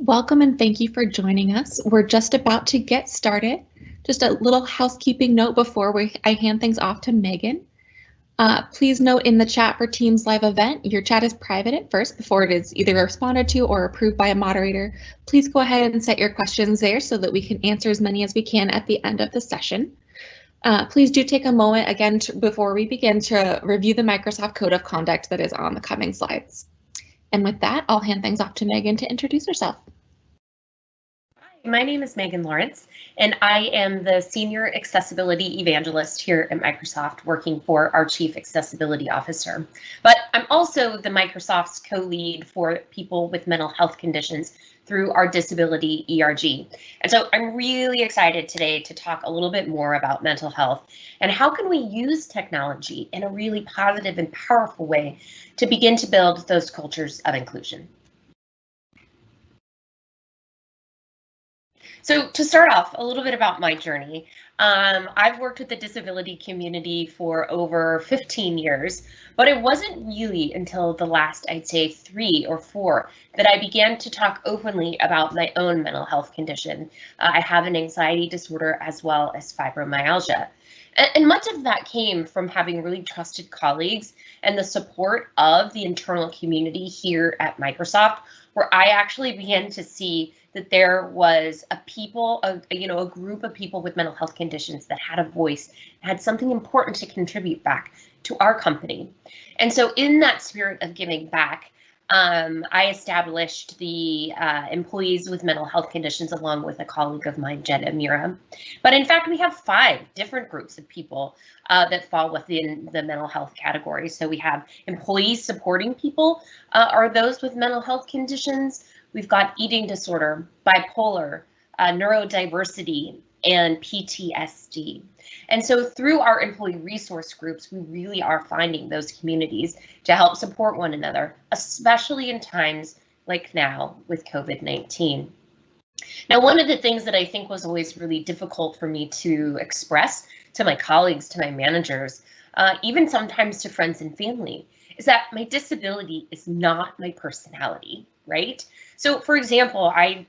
Welcome and thank you for joining us. We're just about to get started. Just a little housekeeping note before I hand things off to Megan. Please note in the chat for Teams live event, your chat is private at first before it is either responded to or approved by a moderator. Please go ahead and set your questions there so that we can answer as many as we can at the end of the session. Please do take a moment again before we begin to review the Microsoft Code of Conduct that is on the coming slides. And with that, I'll hand things off to Megan to introduce herself. Hi, my name is Megan Lawrence, and I am the Senior Accessibility Evangelist here at Microsoft, working for our Chief Accessibility Officer. But I'm also the Microsoft's co-lead for people with mental health conditions through our disability ERG. And so I'm really excited today to talk a little bit more about mental health and how can we use technology in a really positive and powerful way to begin to build those cultures of inclusion. So to start off, a little bit about my journey. I've worked with the disability community for over 15 years, but it wasn't really until the last, I'd say 3 or 4, that I began to talk openly about my own mental health condition. I have an anxiety disorder as well as fibromyalgia. And much of that came from having really trusted colleagues and the support of the internal community here at Microsoft, where I actually began to see that there was a group of people with mental health conditions that had a voice, had something important to contribute back to our company. And so in that spirit of giving back, I established the Employees with Mental Health Conditions along with a colleague of mine, Jed Amira. But in fact, we have 5 different groups of people that fall within the mental health category. So we have employees supporting people, are those with mental health conditions. We've got eating disorder, bipolar, neurodiversity, and PTSD. And so through our employee resource groups, we really are finding those communities to help support one another, especially in times like now with COVID-19. Now, one of the things that I think was always really difficult for me to express to my colleagues, to my managers, even sometimes to friends and family, is that my disability is not my personality, right? So for example, I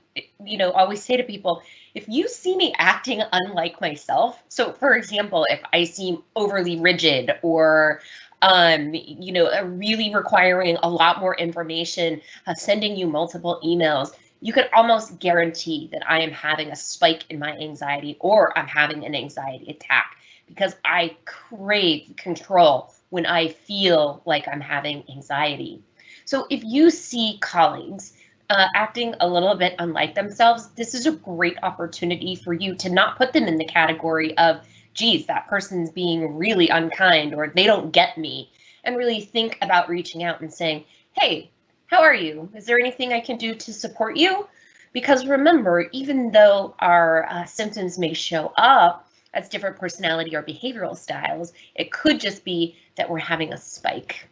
always say to people, if you see me acting unlike myself, so for example, if I seem overly rigid or really requiring a lot more information, sending you multiple emails, you could almost guarantee that I am having a spike in my anxiety or I'm having an anxiety attack because I crave control when I feel like I'm having anxiety. So if you see colleagues acting a little bit unlike themselves, this is a great opportunity for you to not put them in the category of, geez, that person's being really unkind or they don't get me, and really think about reaching out and saying, hey, how are you? Is there anything I can do to support you? Because remember, even though our symptoms may show up as different personality or behavioral styles, it could just be that we're having a spike.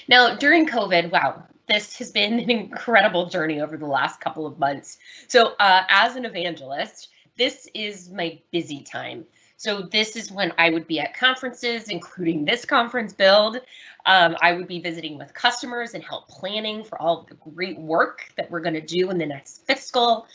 Now, during COVID, wow, this has been an incredible journey over the last couple of months. So as an evangelist, this is my busy time. So this is when I would be at conferences, including this conference build. I would be visiting with customers and help planning for all of the great work that we're going to do in the next fiscal.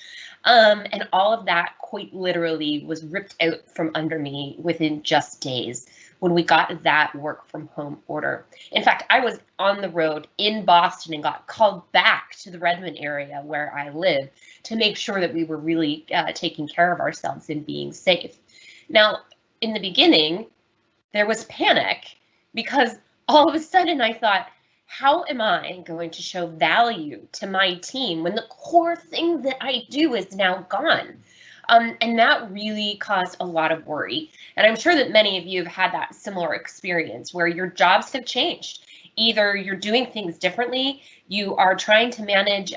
And all of that quite literally was ripped out from under me within just days when we got that work from home order. In fact, I was on the road in Boston and got called back to the Redmond area where I live to make sure that we were really taking care of ourselves and being safe. Now, in the beginning, there was panic because all of a sudden I thought, how am I going to show value to my team when the core thing that I do is now gone? And that really caused a lot of worry. And I'm sure that many of you have had that similar experience where your jobs have changed. Either you're doing things differently, you are trying to manage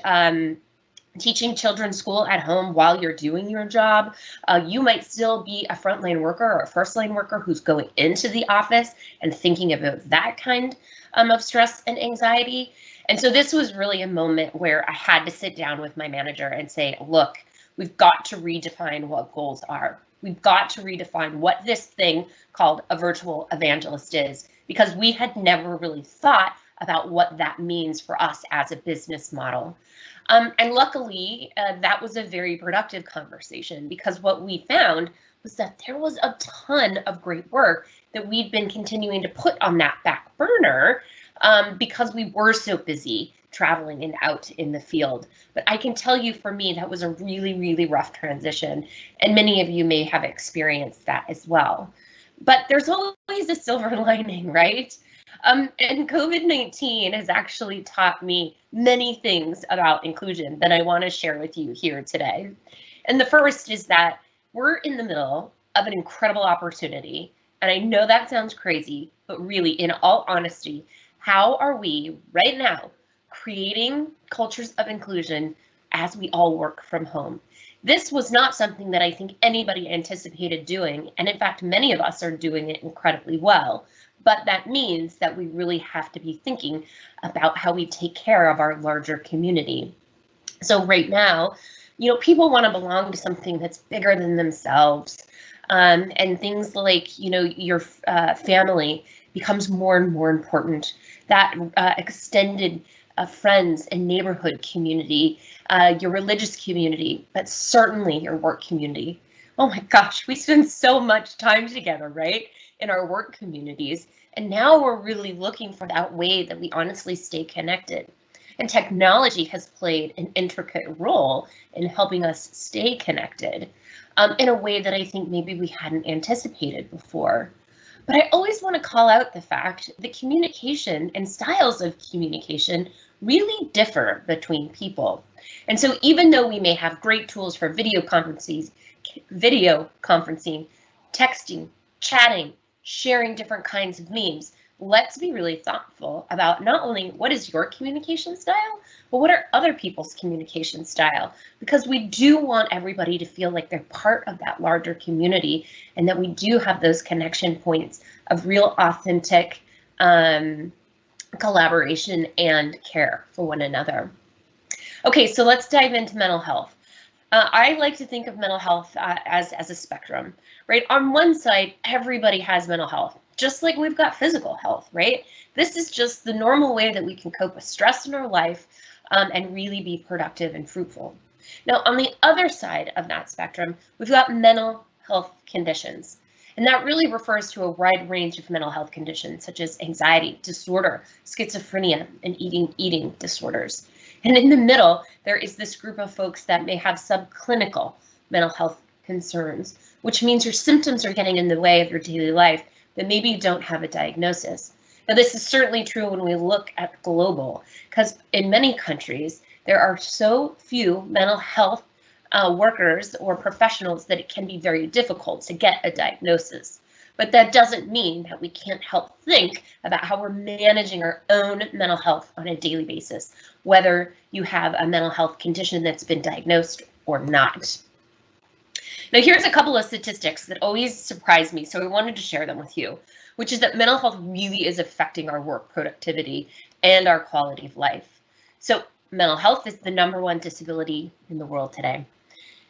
teaching children school at home while you're doing your job. You might still be a frontline worker or a first line worker who's going into the office and thinking about that kind of stress and anxiety. And so this was really a moment where I had to sit down with my manager and say, look, we've got to redefine what goals are. We've got to redefine what this thing called a virtual evangelist is, because we had never really thought about what that means for us as a business model. And luckily, that was a very productive conversation, because what we found was that there was a ton of great work that we'd been continuing to put on that back burner because we were so busy traveling and out in the field. But I can tell you, for me, that was a really, really rough transition, and many of you may have experienced that as well. But there's always a silver lining, right? And COVID-19 has actually taught me many things about inclusion that I want to share with you here today. And the first is that we're in the middle of an incredible opportunity. And I know that sounds crazy, but really, in all honesty, how are we right now creating cultures of inclusion as we all work from home? This was not something that I think anybody anticipated doing, and in fact, many of us are doing it incredibly well. But that means that we really have to be thinking about how we take care of our larger community. So right now, people want to belong to something that's bigger than themselves. And things like, your family becomes more and more important. That extended friends and neighborhood community, your religious community, but certainly your work community. Oh my gosh, we spend so much time together, right, in our work communities. And now we're really looking for that way that we honestly stay connected. And technology has played an intricate role in helping us stay connected in a way that I think maybe we hadn't anticipated before. But I always want to call out the fact that communication and styles of communication really differ between people. And so even though we may have great tools for video conferencing, texting, chatting, sharing different kinds of memes, let's be really thoughtful about not only what is your communication style, but what are other people's communication style? Because we do want everybody to feel like they're part of that larger community, and that we do have those connection points of real authentic collaboration and care for one another. Okay, so let's dive into mental health. I like to think of mental health as a spectrum, right? On one side, everybody has mental health, just like we've got physical health, right? This is just the normal way that we can cope with stress in our life and really be productive and fruitful. Now, on the other side of that spectrum, we've got mental health conditions. And that really refers to a wide range of mental health conditions, such as anxiety disorder, schizophrenia, and eating disorders. And in the middle, there is this group of folks that may have subclinical mental health concerns, which means your symptoms are getting in the way of your daily life, but maybe you don't have a diagnosis. Now, this is certainly true when we look at global, because in many countries, there are so few mental health workers or professionals that it can be very difficult to get a diagnosis. But that doesn't mean that we can't help think about how we're managing our own mental health on a daily basis, whether you have a mental health condition that's been diagnosed or not. Now, here's a couple of statistics that always surprise me, so I wanted to share them with you, which is that mental health really is affecting our work productivity and our quality of life. So mental health is the #1 disability in the world today.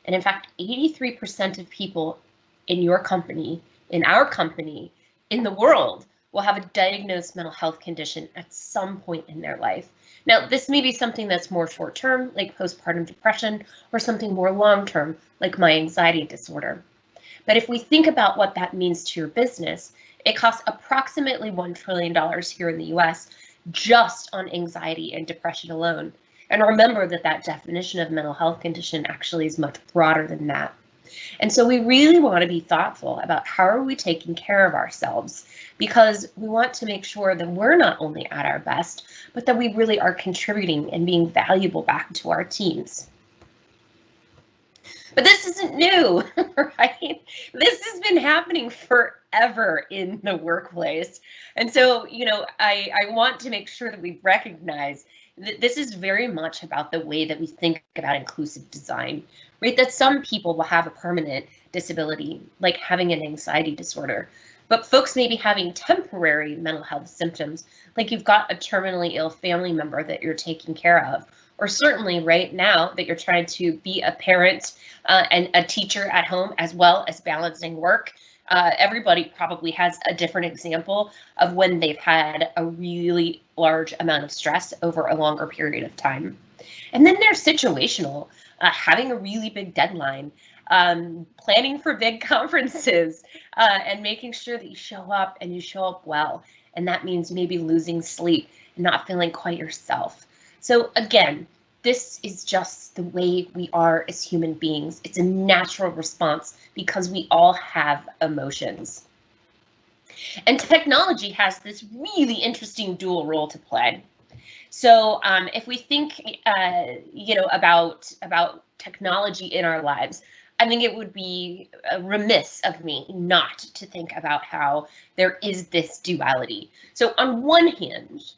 And in fact, 83% of people in your company, in our company, in the world will have a diagnosed mental health condition at some point in their life. Now, this may be something that's more short-term, like postpartum depression, or something more long-term, like my anxiety disorder. But if we think about what that means to your business, it costs approximately $1 trillion here in the US just on anxiety and depression alone. And remember that that definition of mental health condition actually is much broader than that. And so we really want to be thoughtful about how are we taking care of ourselves, because we want to make sure that we're not only at our best, but that we really are contributing and being valuable back to our teams. But this isn't new, right? This has been happening forever in the workplace. And so, I want to make sure that we recognize that this is very much about the way that we think about inclusive design, right? That some people will have a permanent disability, like having an anxiety disorder, but folks may be having temporary mental health symptoms, like you've got a terminally ill family member that you're taking care of, or certainly right now that you're trying to be a parent and a teacher at home, as well as balancing work. Everybody probably has a different example of when they've had a really large amount of stress over a longer period of time. And then there's situational, having a really big deadline, planning for big conferences, and making sure that you show up and you show up well. And that means maybe losing sleep and not feeling quite yourself. So again, this is just the way we are as human beings. It's a natural response because we all have emotions. And technology has this really interesting dual role to play. So if we think, about technology in our lives, I think it would be remiss of me not to think about how there is this duality. So on one hand,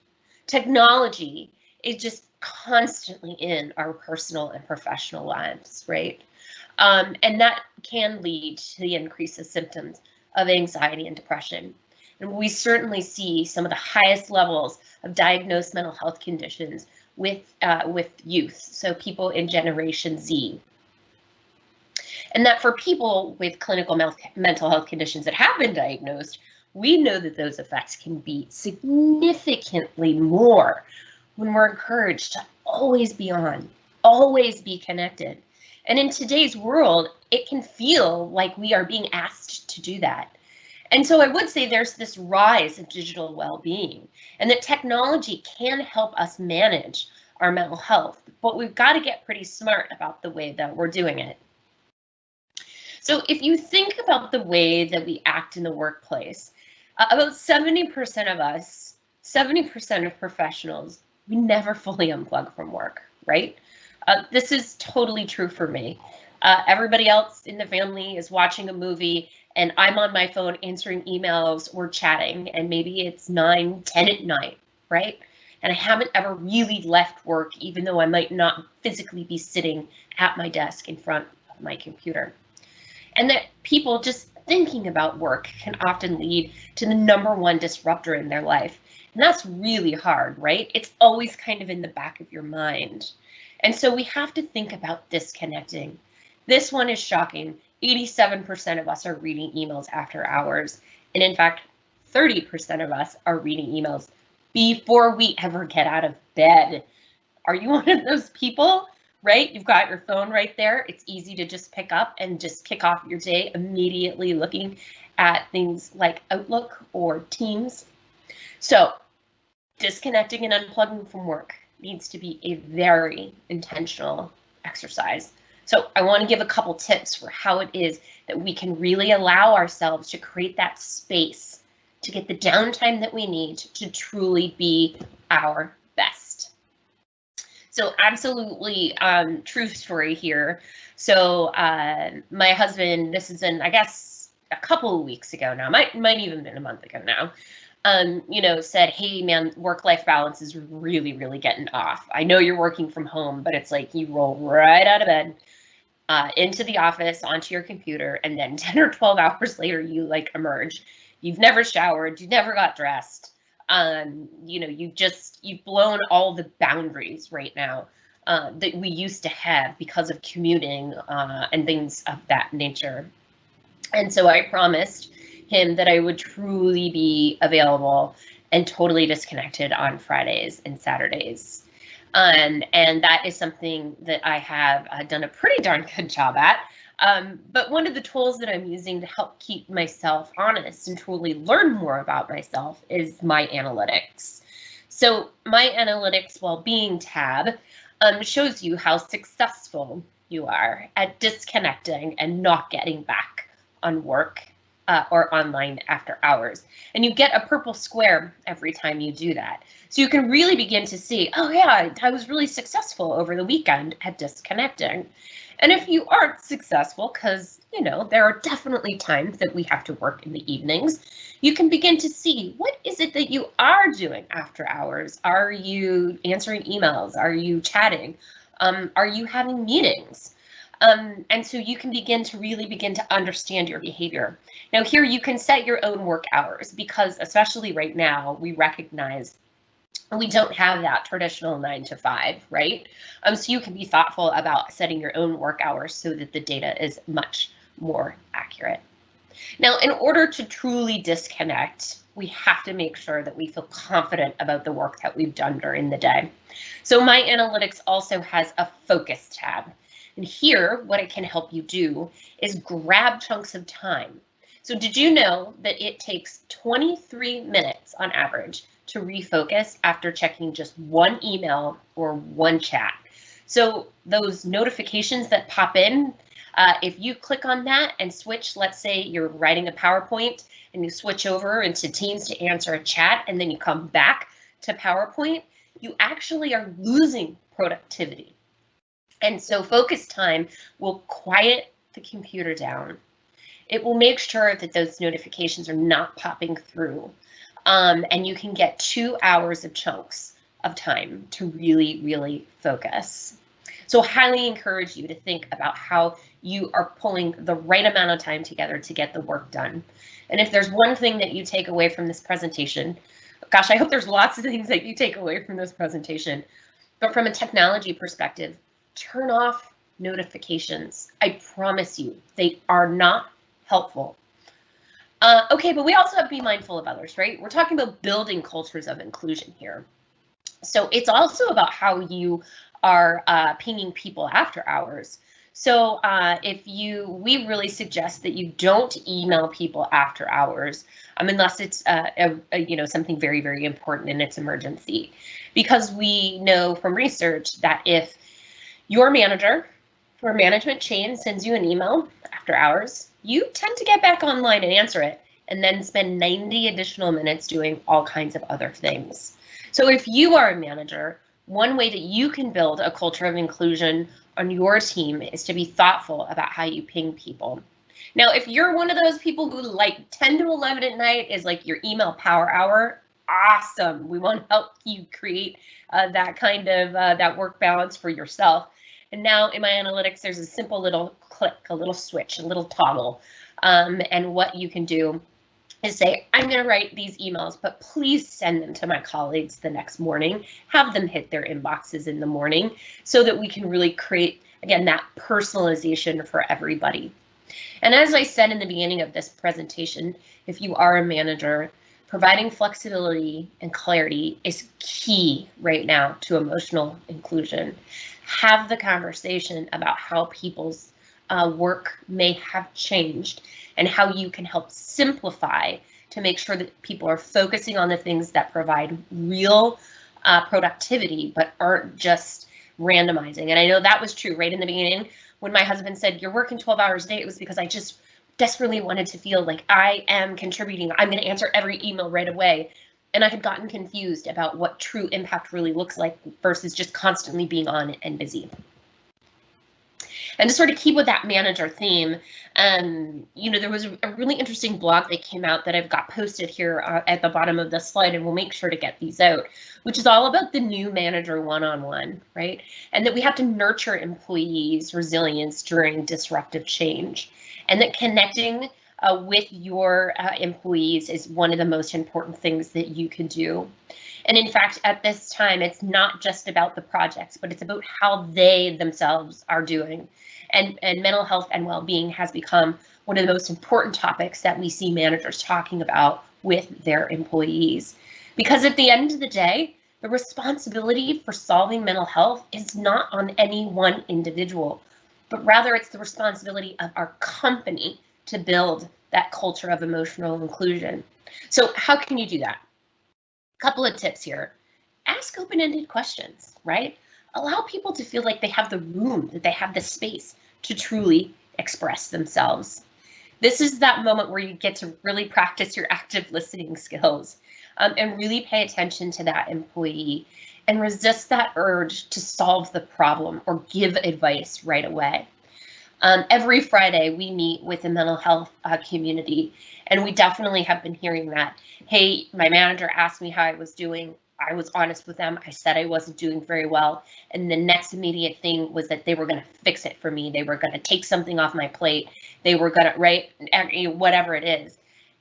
technology is just constantly in our personal and professional lives, right? And that can lead to the increase of symptoms of anxiety and depression. And we certainly see some of the highest levels of diagnosed mental health conditions with youth, so people in Generation Z. And that for people with clinical mental health conditions that have been diagnosed, we know that those effects can be significantly more when we're encouraged to always be on, always be connected. And in today's world, it can feel like we are being asked to do that. And so I would say there's this rise of digital well-being, and that technology can help us manage our mental health, but we've got to get pretty smart about the way that we're doing it. So if you think about the way that we act in the workplace, about 70% of us, 70% of professionals, we never fully unplug from work, right? This is totally true for me. Everybody else in the family is watching a movie and I'm on my phone answering emails or chatting, and maybe it's 9, 10 at night, right? And I haven't ever really left work, even though I might not physically be sitting at my desk in front of my computer. And that people just thinking about work can often lead to the #1 disruptor in their life. And that's really hard, right? It's always kind of in the back of your mind. And so we have to think about disconnecting. This one is shocking. 87% of us are reading emails after hours. And in fact, 30% of us are reading emails before we ever get out of bed. Are you one of those people? Right? You've got your phone right there. It's easy to just pick up and just kick off your day immediately looking at things like Outlook or Teams. So disconnecting and unplugging from work needs to be a very intentional exercise. So I want to give a couple tips for how it is that we can really allow ourselves to create that space to get the downtime that we need to truly be our best. So absolutely true story here. So my husband, this is I guess a couple of weeks ago now, might even been a month ago now, said, hey man, work-life balance is really, really getting off. I know you're working from home, but it's like you roll right out of bed into the office, onto your computer, and then 10 or 12 hours later, you like emerge. You've never showered, you never got dressed. You've blown all the boundaries right now that we used to have because of commuting and things of that nature. And so I promised him that I would truly be available and totally disconnected on Fridays and Saturdays. And that is something that I have done a pretty darn good job at. But one of the tools that I'm using to help keep myself honest and truly learn more about myself is my analytics. So my analytics well-being tab shows you how successful you are at disconnecting and not getting back on work or online after hours. And you get a purple square every time you do that. So you can really begin to see, oh yeah, I was really successful over the weekend at disconnecting. And if you aren't successful, because, there are definitely times that we have to work in the evenings, you can begin to see, what is it that you are doing after hours? Are you answering emails? Are you chatting? Are you having meetings? And so you can begin to understand your behavior. Now here you can set your own work hours, because especially right now, we recognize we don't have that traditional 9 to 5, right? So you can be thoughtful about setting your own work hours so that the data is much more accurate. Now, in order to truly disconnect, we have to make sure that we feel confident about the work that we've done during the day. So My Analytics also has a focus tab. And here, what it can help you do is grab chunks of time. So did you know that it takes 23 minutes on average to refocus after checking just one email or one chat? So those notifications that pop in, if you click on that and switch, let's say you're writing a PowerPoint and you switch over into Teams to answer a chat, and then you come back to PowerPoint, you actually are losing productivity. And so focus time will quiet the computer down. It will make sure that those notifications are not popping through. And you can get 2 hours of chunks of time to really, really focus. So highly encourage you to think about how you are pulling the right amount of time together to get the work done. And if there's one thing that you take away from this presentation, gosh, I hope there's lots of things that you take away from this presentation, but from a technology perspective, turn off notifications. I promise you, they are not helpful. Okay, but we also have to be mindful of others, right? We're talking about building cultures of inclusion here. So it's also about how you are pinging people after hours. So we really suggest that you don't email people after hours, unless it's something very, very important and it's emergency, because we know from research that if your manager or management chain sends you an email after hours, you tend to get back online and answer it, and then spend 90 additional minutes doing all kinds of other things. So if you are a manager, one way that you can build a culture of inclusion on your team is to be thoughtful about how you ping people. Now, if you're one of those people who like 10 to 11 at night is like your email power hour, awesome. We want to help you create that kind of that work balance for yourself. And now in My Analytics, there's a simple little click, a little switch, a little toggle. And what you can do is say, I'm going to write these emails, but please send them to my colleagues the next morning. Have them hit their inboxes in the morning so that we can really create, again, that personalization for everybody. And as I said in the beginning of this presentation, if you are a manager, providing flexibility and clarity is key right now to emotional inclusion. Have the conversation about how people's work may have changed and how you can help simplify to make sure that people are focusing on the things that provide real productivity, but aren't just randomizing. And I know that was true right in the beginning when my husband said, you're working 12 hours a day. It was because I just desperately wanted to feel like I am contributing. I'm going to answer every email right away. And I had gotten confused about what true impact really looks like versus just constantly being on and busy. And to sort of keep with that manager theme, there was a really interesting blog that came out that I've got posted here at the bottom of the slide, and we'll make sure to get these out, which is all about the new manager one-on-one, right? And that we have to nurture employees' resilience during disruptive change, and that connecting with your employees is one of the most important things that you can do. And in fact, at this time, it's not just about the projects, but it's about how they themselves are doing. And mental health and well-being has become one of the most important topics that we see managers talking about with their employees. Because at the end of the day, the responsibility for solving mental health is not on any one individual, but rather it's the responsibility of our company to build that culture of emotional inclusion. So how can you do that? Couple of tips here. Ask open-ended questions, right? Allow people to feel like they have the room, that they have the space to truly express themselves. This is that moment where you get to really practice your active listening skills and really pay attention to that employee and resist that urge to solve the problem or give advice right away. Every Friday, we meet with the mental health community, and we definitely have been hearing that. Hey, my manager asked me how I was doing. I was honest with them. I said I wasn't doing very well. And the next immediate thing was that they were going to fix it for me. They were going to take something off my plate. They were going to, whatever it is.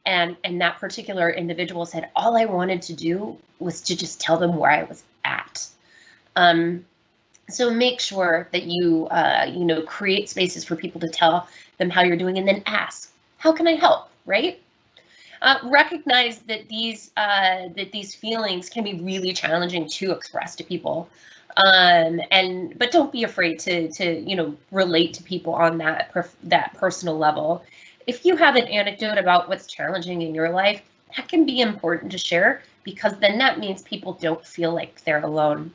And that particular individual said, all I wanted to do was to just tell them where I was at. So make sure that you, create spaces for people to tell them how you're doing, and then ask, How can I help, right? Recognize that these feelings can be really challenging to express to people, but don't be afraid to relate to people on that personal level. If you have an anecdote about what's challenging in your life, that can be important to share, because then that means people don't feel like they're alone.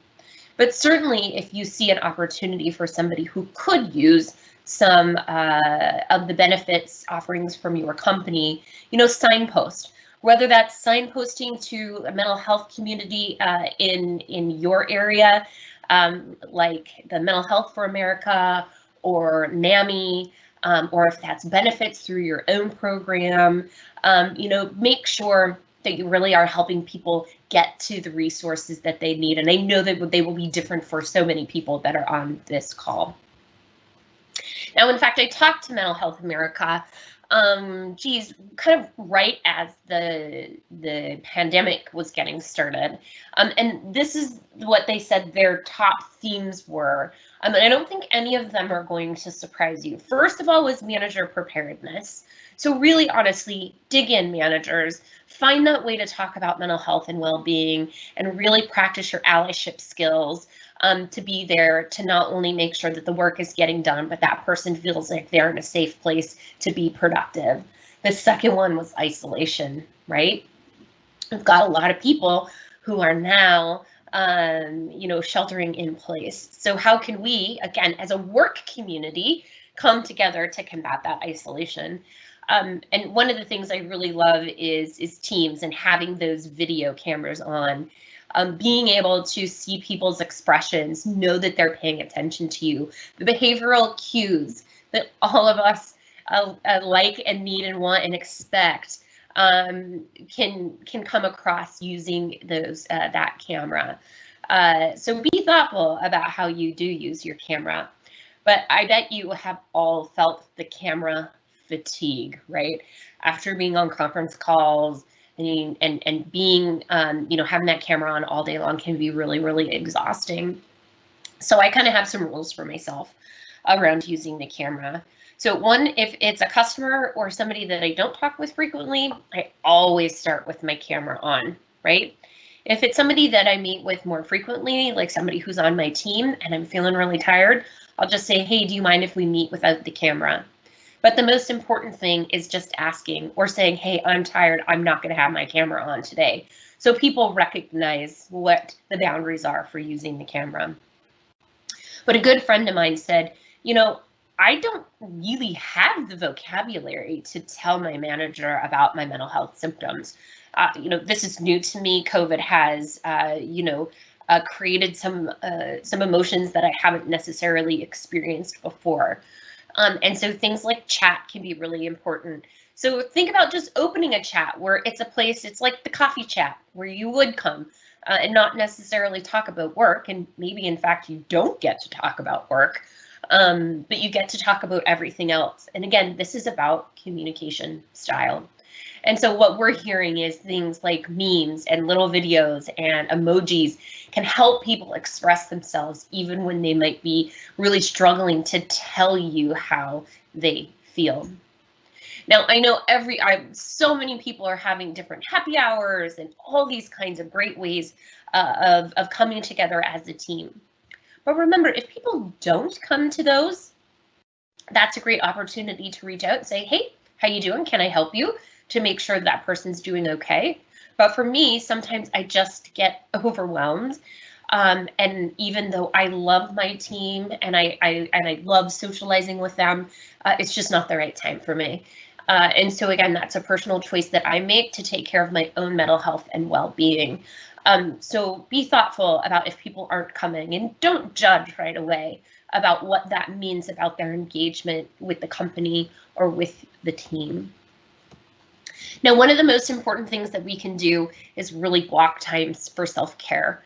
But certainly, if you see an opportunity for somebody who could use some of the benefits offerings from your company, signpost. Whether that's signposting to a mental health community in your area, like the Mental Health for America or NAMI, or if that's benefits through your own program, make sure that you really are helping people get to the resources that they need. And I know that they will be different for so many people that are on this call. Now, in fact, I talked to Mental Health America, kind of right as the pandemic was getting started. And this is what they said their top themes were. And I don't think any of them are going to surprise you. First of all was manager preparedness. So really, honestly, dig in, managers. Find that way to talk about mental health and well-being, and really practice your allyship skills to be there to not only make sure that the work is getting done, but that person feels like they're in a safe place to be productive. The second one was isolation, right? We've got a lot of people who are now sheltering in place. So how can we, again, as a work community, come together to combat that isolation? And one of the things I really love is Teams and having those video cameras on. Being able to see people's expressions, know that they're paying attention to you, the behavioral cues that all of us like and need and want and expect can come across using that camera. So be thoughtful about how you do use your camera. But I bet you have all felt the camera fatigue, right? After being on conference calls, and being, having that camera on all day long can be really, really exhausting. So I kind of have some rules for myself around using the camera. So one, if it's a customer or somebody that I don't talk with frequently, I always start with my camera on, right? If it's somebody that I meet with more frequently, like somebody who's on my team and I'm feeling really tired, I'll just say, hey, do you mind if we meet without the camera? But the most important thing is just asking or saying, hey, I'm tired, I'm not going to have my camera on today. So people recognize what the boundaries are for using the camera. But a good friend of mine said, I don't really have the vocabulary to tell my manager about my mental health symptoms. This is new to me. COVID has, created some emotions that I haven't necessarily experienced before. And so things like chat can be really important. So think about just opening a chat where it's a place, it's like the coffee chat where you would come and not necessarily talk about work. And maybe, in fact, you don't get to talk about work, but you get to talk about everything else. And again, this is about communication style. And so what we're hearing is things like memes and little videos and emojis can help people express themselves even when they might be really struggling to tell you how they feel. Now, I know so many people are having different happy hours and all these kinds of great ways of coming together as a team. But remember, if people don't come to those, that's a great opportunity to reach out and say, hey, how you doing? Can I help you? To make sure that person's doing okay. But for me, sometimes I just get overwhelmed. And even though I love my team and I love socializing with them, it's just not the right time for me. And so again, that's a personal choice that I make to take care of my own mental health and well-being. So be thoughtful about if people aren't coming, and don't judge right away about what that means about their engagement with the company or with the team. Now, one of the most important things that we can do is really block times for self-care.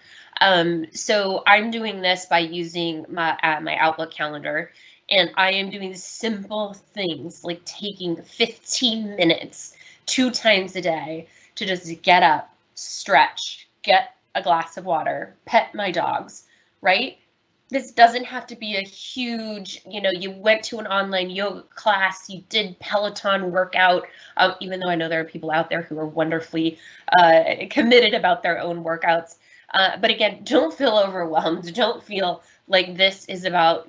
So I'm doing this by using my Outlook calendar, and I am doing simple things like taking 15 minutes 2 times a day to just get up, stretch, get a glass of water, pet my dogs, right? This doesn't have to be a huge, you went to an online yoga class, you did Peloton workout, even though I know there are people out there who are wonderfully committed about their own workouts. But again, don't feel overwhelmed. Don't feel like this is about,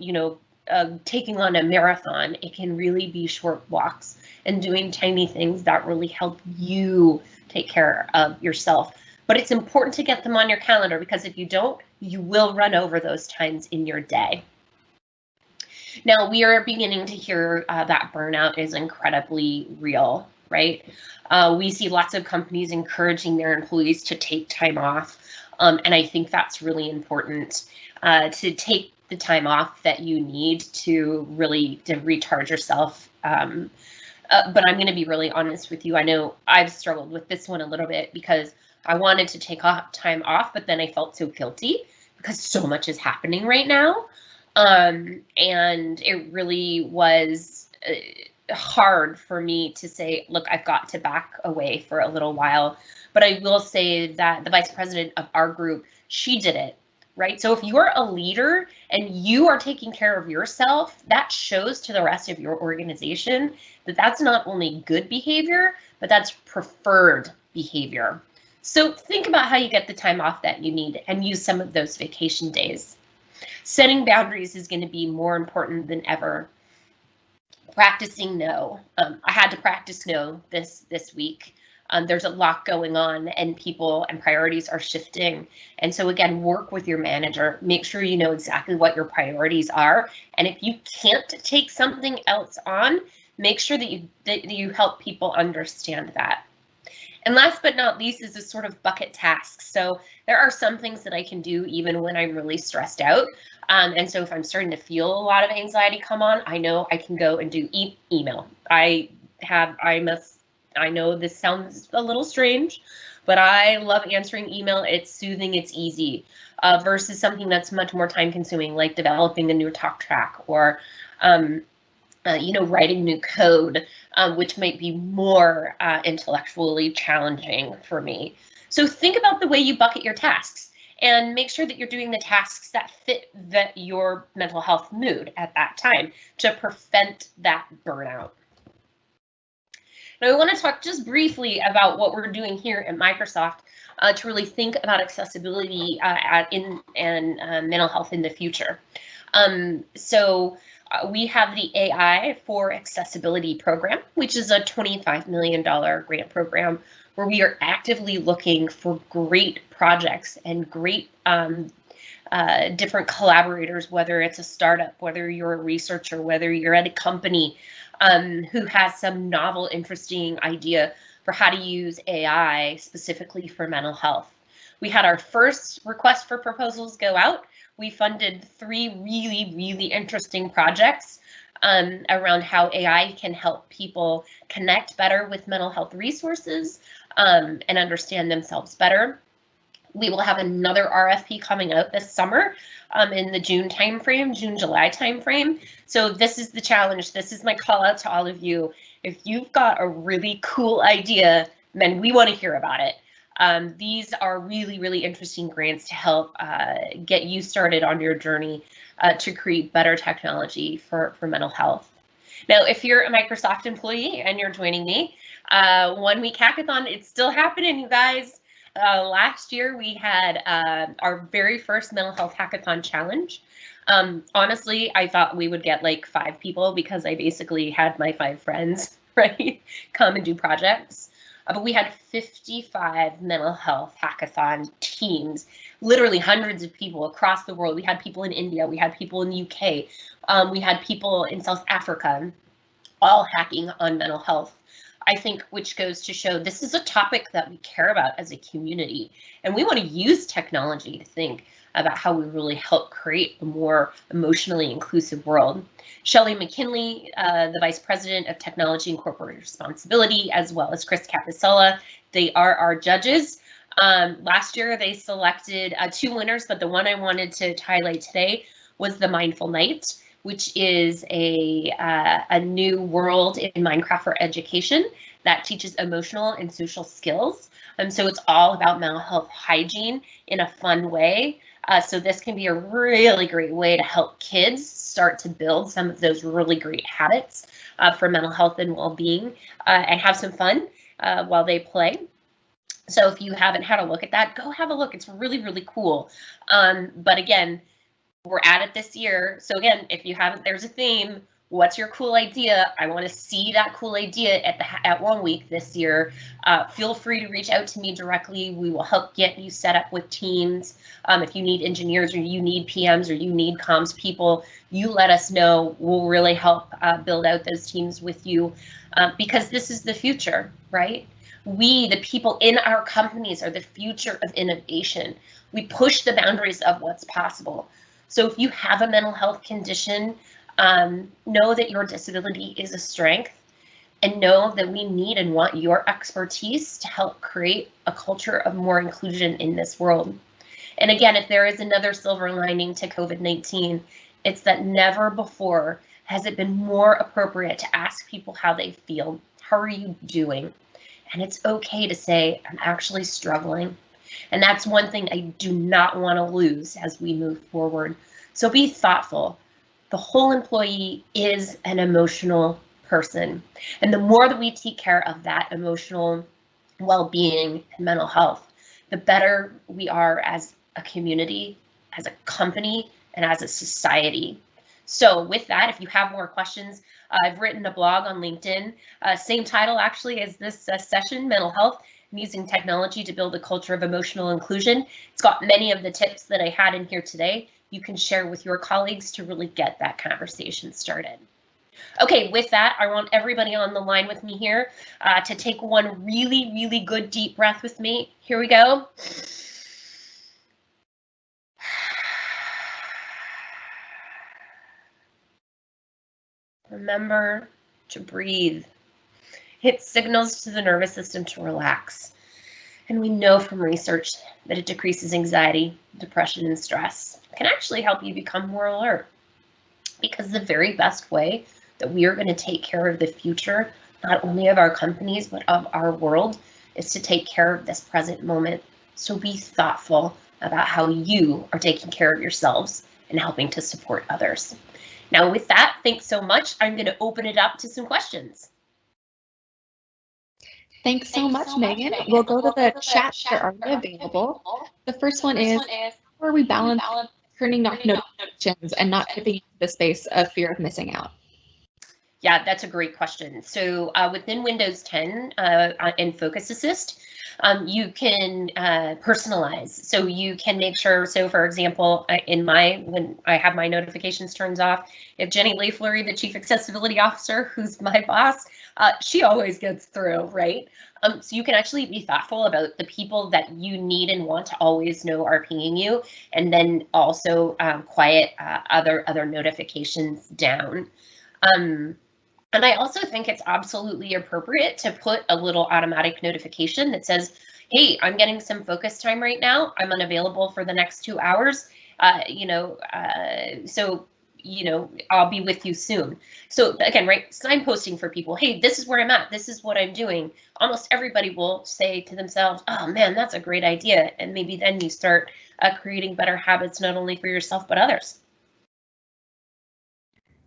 taking on a marathon. It can really be short walks and doing tiny things that really help you take care of yourself. But it's important to get them on your calendar, because if you don't, you will run over those times in your day. Now, we are beginning to hear that burnout is incredibly real, right? We see lots of companies encouraging their employees to take time off. And I think that's really important, to take the time off that you need to really recharge yourself. But I'm going to be really honest with you. I know I've struggled with this one a little bit, because I wanted to take time off, but then I felt so guilty because so much is happening right now. And it really was hard for me to say, look, I've got to back away for a little while. But I will say that the vice president of our group, she did it, right? So if you're a leader and you are taking care of yourself, that shows to the rest of your organization that that's not only good behavior, but that's preferred behavior. So think about how you get the time off that you need and use some of those vacation days. Setting boundaries is going to be more important than ever. Practicing no. I had to practice no this week. There's a lot going on, and people and priorities are shifting. And so again, work with your manager. Make sure you know exactly what your priorities are. And if you can't take something else on, make sure that you help people understand that. And last but not least is a sort of bucket task. So there are some things that I can do even when I'm really stressed out. And so if I'm starting to feel a lot of anxiety come on, I know I can go and do email. I know this sounds a little strange, but I love answering email. It's soothing, it's easy, versus something that's much more time consuming, like developing a new talk track or writing new code, which might be more intellectually challenging for me. So think about the way you bucket your tasks and make sure that you're doing the tasks that fit your mental health mood at that time to prevent that burnout. Now, I want to talk just briefly about what we're doing here at Microsoft to really think about accessibility in mental health in the future. We have the AI for Accessibility program, which is a $25 million grant program where we are actively looking for great projects and great different collaborators, whether it's a startup, whether you're a researcher, whether you're at a company who has some novel, interesting idea for how to use AI specifically for mental health. We had our first request for proposals go out. We funded 3 really, really interesting projects around how AI can help people connect better with mental health resources and understand themselves better. We will have another RFP coming out this summer in the June timeframe, June-July timeframe. So this is the challenge. This is my call out to all of you. If you've got a really cool idea, then we want to hear about it. These are really, really interesting grants to help get you started on your journey to create better technology for mental health. Now, if you're a Microsoft employee and you're joining me, 1 week hackathon, it's still happening, you guys. Last year, we had our very first mental health hackathon challenge. Honestly, I thought we would get like 5 people because I basically had my 5 friends, right, come and do projects. But we had 55 mental health hackathon teams, literally hundreds of people across the world. We had people in India, we had people in the UK, we had people in South Africa, all hacking on mental health. I think, which goes to show this is a topic that we care about as a community, and we want to use technology to think about how we really help create a more emotionally inclusive world. Shelley McKinley, the Vice President of Technology and Corporate Responsibility, as well as Chris Capicella, they are our judges. Last year, they selected 2 winners, but the one I wanted to highlight today was the Mindful Night, which is a new world in Minecraft for education that teaches emotional and social skills. So it's all about mental health hygiene in a fun way. So this can be a really great way to help kids start to build some of those really great habits for mental health and well-being, and have some fun while they play. So if you haven't had a look at that, go have a look. It's really, really cool. But again, we're at it this year. So again, if you haven't, there's a theme. What's your cool idea? I want to see that cool idea at 1 week this year. Feel free to reach out to me directly. We will help get you set up with teams. If you need engineers or you need PMs or you need comms people, you let us know. We'll really help build out those teams with you, because this is the future, right? We, the people in our companies, are the future of innovation. We push the boundaries of what's possible. So if you have a mental health condition, know that your disability is a strength, and know that we need and want your expertise to help create a culture of more inclusion in this world. And again, if there is another silver lining to COVID-19, it's that never before has it been more appropriate to ask people how they feel. How are you doing? And it's okay to say, I'm actually struggling. And that's one thing I do not want to lose as we move forward. So be thoughtful. The whole employee is an emotional person. And the more that we take care of that emotional well-being and mental health, the better we are as a community, as a company, and as a society. So with that, if you have more questions, I've written a blog on LinkedIn, same title actually as this session, Mental Health, and Using Technology to Build a Culture of Emotional Inclusion. It's got many of the tips that I had in here today. You can share with your colleagues to really get that conversation started. Okay, with that, I want everybody on the line with me here to take one really, really good deep breath with me. Here we go. Remember to breathe. It signals to the nervous system to relax. And we know from research that it decreases anxiety, depression, and stress. It can actually help you become more alert. Because the very best way that we are going to take care of the future, not only of our companies, but of our world, is to take care of this present moment. So be thoughtful about how you are taking care of yourselves and helping to support others. Now with that, thanks so much. I'm going to open it up to some questions. Thanks so much, Megan. We'll go to the chat that are already available. The first one is, how are we balance turning off notifications and not tipping into the space of fear of missing out? Yeah, that's a great question. So within Windows 10 in Focus Assist, you can personalize. So you can make sure, so for example, when I have my notifications turned off, if Jenny Lafleury, the Chief Accessibility Officer, who's my boss, she always gets through, right? So you can actually be thoughtful about the people that you need and want to always know are pinging you, and then also quiet other notifications down. And I also think it's absolutely appropriate to put a little automatic notification that says, hey, I'm getting some focus time right now. I'm unavailable for the next 2 hours. So I'll be with you soon. So again, right, signposting for people, hey, this is where I'm at. This is what I'm doing. Almost everybody will say to themselves, oh man, that's a great idea. And maybe then you start creating better habits, not only for yourself, but others.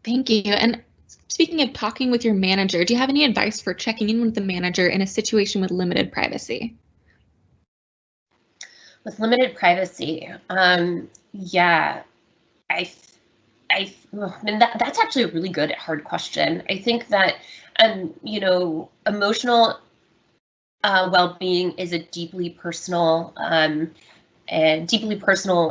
Thank you. And speaking of talking with your manager, do you have any advice for checking in with the manager in a situation with limited privacy? With limited privacy, yeah, that's actually a really good hard question. I think that emotional well-being is a deeply personal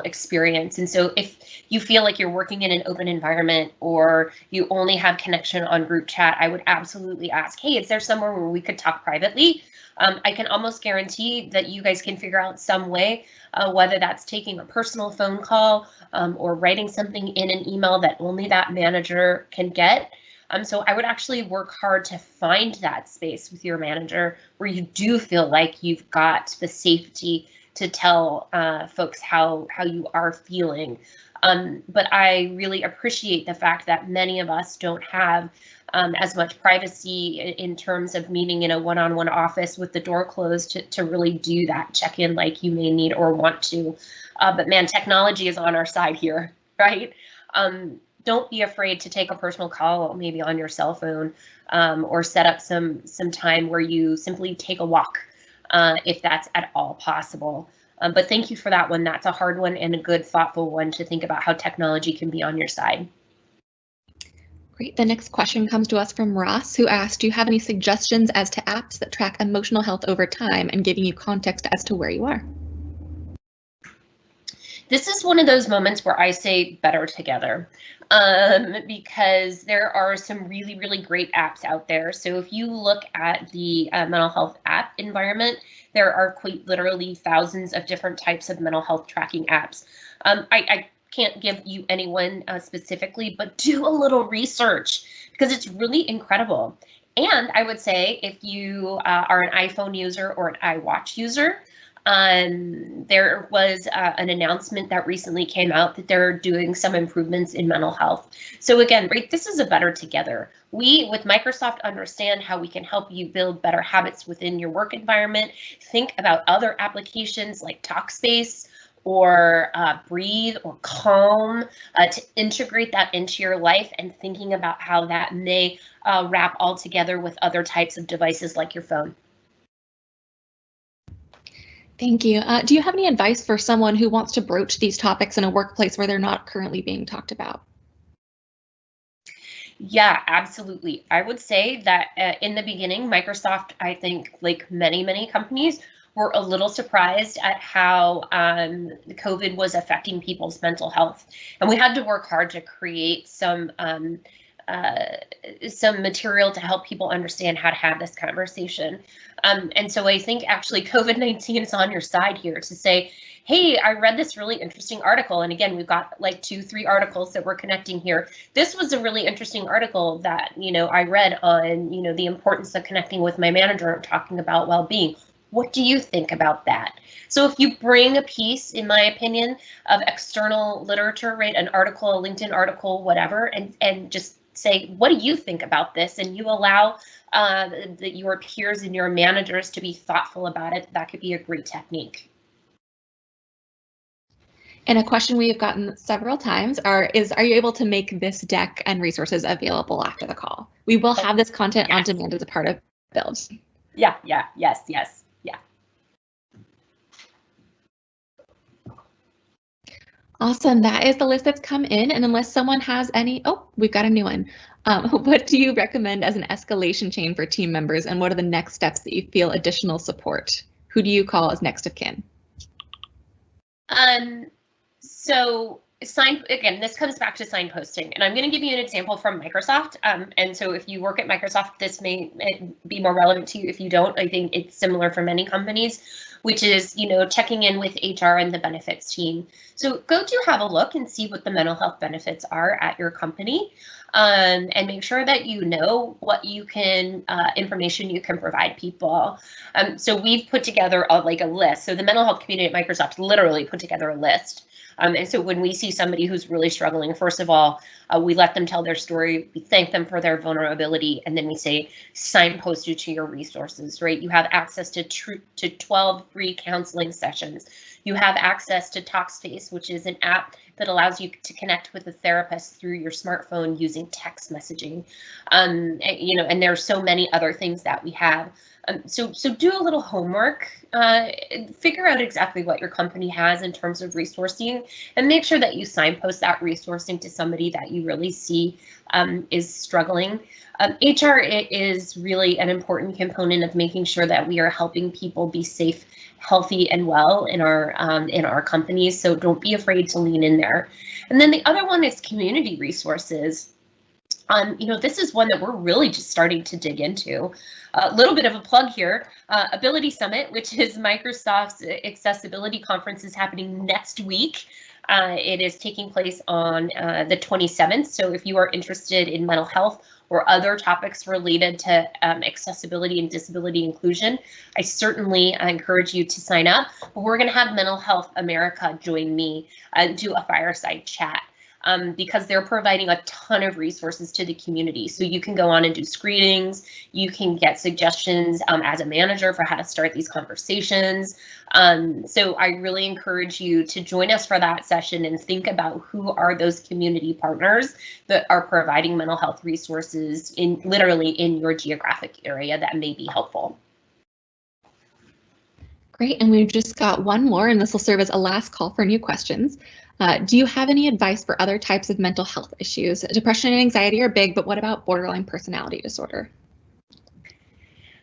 experience. And so if you feel like you're working in an open environment or you only have connection on group chat, I would absolutely ask, hey, is there somewhere where we could talk privately? I can almost guarantee that you guys can figure out some way, whether that's taking a personal phone call or writing something in an email that only that manager can get. So I would actually work hard to find that space with your manager where you do feel like you've got the safety to tell folks how you are feeling. But I really appreciate the fact that many of us don't have as much privacy in terms of meeting in a one-on-one office with the door closed to really do that check-in like you may need or want to. But man, technology is on our side here, right? Don't be afraid to take a personal call, maybe on your cell phone, or set up some time where you simply take a walk, if that's at all possible. But thank you for that one. That's a hard one and a good, thoughtful one to think about how technology can be on your side. Great. The next question comes to us from Ross, who asked, do you have any suggestions as to apps that track emotional health over time and giving you context as to where you are? This is one of those moments where I say better together, because there are some really, really great apps out there. So if you look at the mental health app environment, there are quite literally thousands of different types of mental health tracking apps. I can't give you anyone specifically, but do a little research because it's really incredible. And I would say if you are an iPhone user or an iWatch user, there was an announcement that recently came out that they're doing some improvements in mental health. So again, right, this is a better together. We, with Microsoft, understand how we can help you build better habits within your work environment. Think about other applications like Talkspace or Breathe or Calm to integrate that into your life, and thinking about how that may wrap all together with other types of devices like your phone. Thank you. Do you have any advice for someone who wants to broach these topics in a workplace where they're not currently being talked about? Yeah, absolutely. I would say that in the beginning, Microsoft, I think, like many companies, were a little surprised at how COVID was affecting people's mental health. And we had to work hard to create some material to help people understand how to have this conversation. And so I think actually COVID-19 is on your side here to say, hey, I read this really interesting article. And again, we've got like 2-3 articles that we're connecting here. This was a really interesting article that, I read on, the importance of connecting with my manager and talking about well-being. What do you think about that? So if you bring a piece, in my opinion, of external literature, right, an article, a LinkedIn article, whatever, and just say, what do you think about this? And you allow your peers and your managers to be thoughtful about it, that could be a great technique. And a question we have gotten several times are you able to make this deck and resources available after the call? We will have this content on demand as a part of Build. Yeah, yes. Awesome. That is the list that's come in. And unless someone has any, we've got a new one. What do you recommend as an escalation chain for team members? And what are the next steps that you feel additional support? Who do you call as next of kin? So again, this comes back to signposting, and I'm going to give you an example from Microsoft. And so if you work at Microsoft, this may be more relevant to you. If you don't, I think it's similar for many companies, which is, checking in with HR and the benefits team. So go to have a look and see what the mental health benefits are at your company, and make sure that you know what you can, information you can provide people. So we've put together a list. So the mental health community at Microsoft literally put together a list. And so when we see somebody who's really struggling, first of all, we let them tell their story, we thank them for their vulnerability, and then we say, signpost you to your resources, right? You have access to 12 free counseling sessions. You have access to Talkspace, which is an app that allows you to connect with a therapist through your smartphone using text messaging. And there are so many other things that we have. So do a little homework, figure out exactly what your company has in terms of resourcing, and make sure that you signpost that resourcing to somebody that you really see is struggling. HR is really an important component of making sure that we are helping people be safe, healthy, and well in our companies. So don't be afraid to lean in there. And then the other one is community resources. This is one that we're really just starting to dig into. A little bit of a plug here, Ability Summit, which is Microsoft's accessibility conference, is happening next week. It is taking place on the 27th. So if you are interested in mental health or other topics related to accessibility and disability inclusion, I certainly encourage you to sign up. But we're going to have Mental Health America join me do a fireside chat. Because they're providing a ton of resources to the community. So you can go on and do screenings, you can get suggestions as a manager for how to start these conversations. So I really encourage you to join us for that session and think about who are those community partners that are providing mental health resources in literally in your geographic area that may be helpful. Great, and we've just got one more, and this will serve as a last call for new questions. Do you have any advice for other types of mental health issues? Depression and anxiety are big, but what about borderline personality disorder?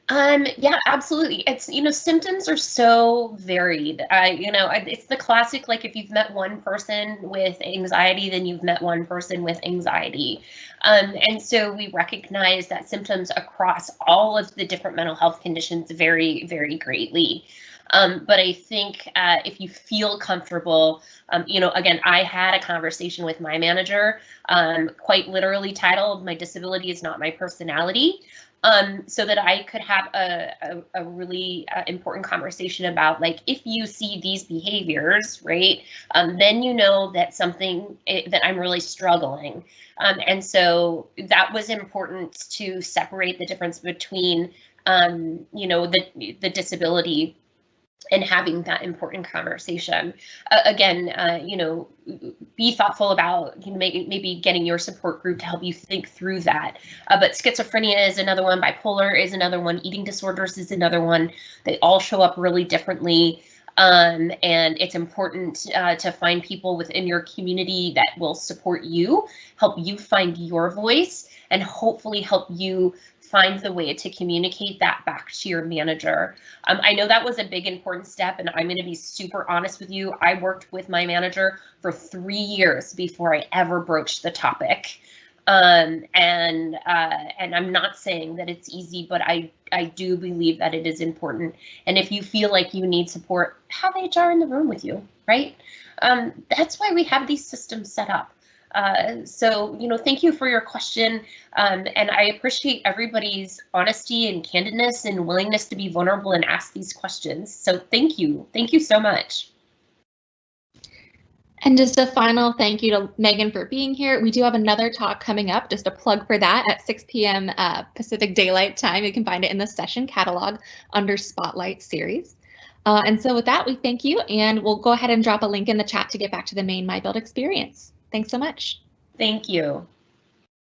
Yeah, absolutely. It's, symptoms are so varied. It's the classic, like if you've met one person with anxiety, then you've met one person with anxiety. And so we recognize that symptoms across all of the different mental health conditions vary very greatly. But I think if you feel comfortable, again, I had a conversation with my manager, quite literally titled, "My Disability is Not My Personality." So that I could have a really important conversation about, like, if you see these behaviors, right, then you know that that I'm really struggling. And so that was important to separate the difference between, the disability and having that important conversation. Again, be thoughtful about maybe getting your support group to help you think through that. But schizophrenia is another one, bipolar is another one, eating disorders is another one. They all show up really differently. And it's important to find people within your community that will support you, help you find your voice, and hopefully help you find the way to communicate that back to your manager. I know that was a big important step, and I'm going to be super honest with you. I worked with my manager for 3 years before I ever broached the topic. And I'm not saying that it's easy, but I do believe that it is important. And if you feel like you need support, have HR in the room with you, right? That's why we have these systems set up. So, thank you for your question. And I appreciate everybody's honesty and candidness and willingness to be vulnerable and ask these questions. So thank you. Thank you so much. And just a final thank you to Megan for being here. We do have another talk coming up, just a plug for that, at 6 p.m. Pacific Daylight Time. You can find it in the session catalog under Spotlight Series. And so with that, we thank you, and we'll go ahead and drop a link in the chat to get back to the main MyBuild experience. Thanks so much. Thank you.